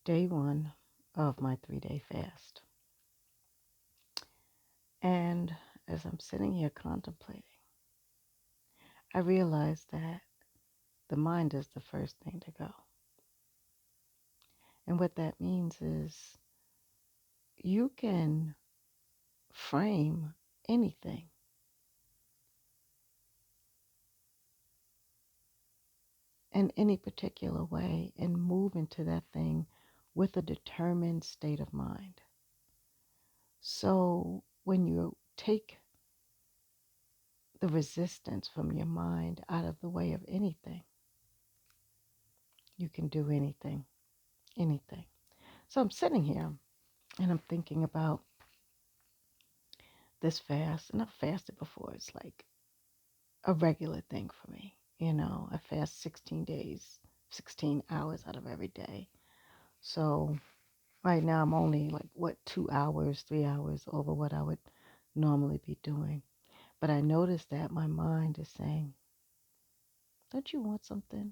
day one of my 3-day fast. And as I'm sitting here contemplating, I realize that the mind is the first thing to go. And what that means is you can frame anything in any particular way and move into that thing with a determined state of mind. So when you take the resistance from your mind out of the way of anything, you can do anything, anything. So I'm sitting here and I'm thinking about this fast, and I've fasted before. It's like a regular thing for me. I fast 16 days, 16 hours out of every day. So right now I'm only 2 hours, 3 hours over what I would normally be doing. But I noticed that my mind is saying, don't you want something?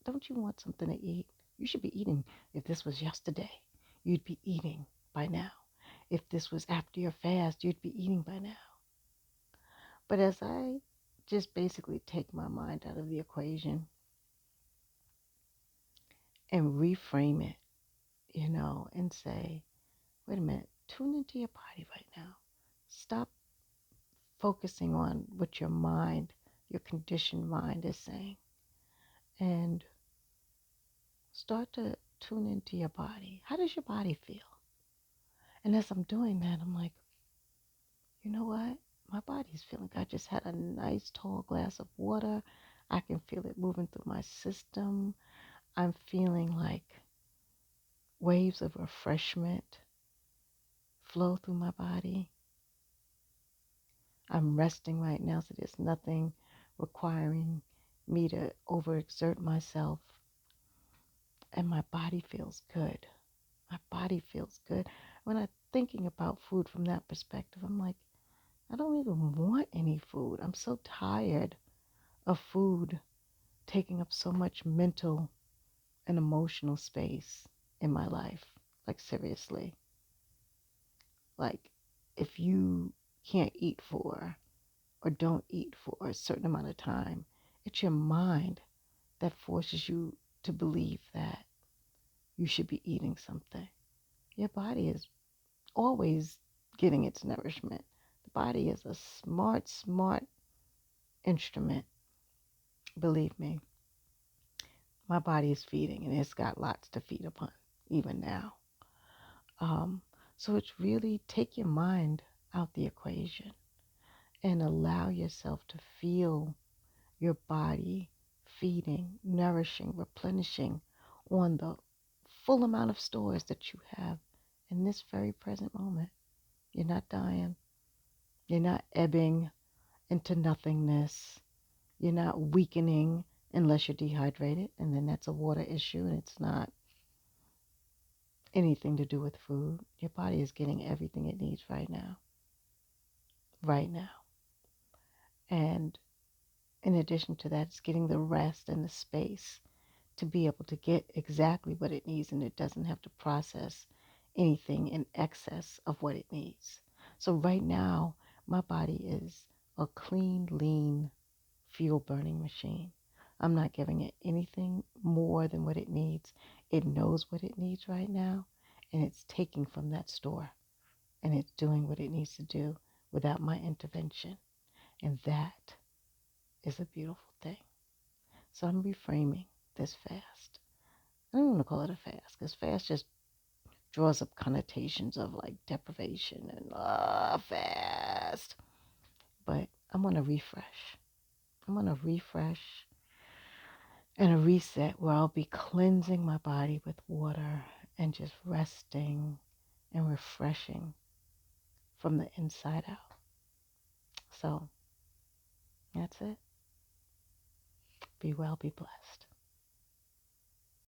Don't you want something to eat? You should be eating. If this was yesterday, you'd be eating by now. If this was after your fast, you'd be eating by now. But as I just basically take my mind out of the equation and reframe it, and say, wait a minute, tune into your body right now. Stop focusing on what your mind, your conditioned mind is saying, and start to tune into your body. How does your body feel? And as I'm doing that, I'm like, you know what? My body's feeling good. I just had a nice tall glass of water. I can feel it moving through my system. I'm feeling like waves of refreshment flow through my body. I'm resting right now, so there's nothing requiring me to overexert myself. And my body feels good. My body feels good. When I'm thinking about food from that perspective, I'm like, I don't even want any food. I'm so tired of food taking up so much mental and emotional space in my life. Like, seriously. Like, if you can't eat for or don't eat for a certain amount of time, it's your mind that forces you to believe that you should be eating something. Your body is always getting its nourishment. The body is a smart, smart instrument. Believe me, my body is feeding and it's got lots to feed upon, even now. Um, so it's really take your mind out the equation and allow yourself to feel your body feeding, nourishing, replenishing on the full amount of stores that you have in this very present moment. You're not dying. You're not ebbing into nothingness. You're not weakening unless you're dehydrated, and then that's a water issue, and it's not anything to do with food. Your body is getting everything it needs right now. Right now. And in addition to that, it's getting the rest and the space to be able to get exactly what it needs, and it doesn't have to process anything in excess of what it needs. So right now, my body is a clean, lean, fuel burning machine. I'm not giving it anything more than what it needs. It knows what it needs right now, and it's taking from that store, and it's doing what it needs to do without my intervention. And that is a beautiful thing. So I'm reframing this fast. I don't want to call it a fast, because fast just draws up connotations of like deprivation and fast. But I'm going to refresh. I'm going to refresh and a reset where I'll be cleansing my body with water and just resting and refreshing from the inside out. So that's it. Be well, be blessed.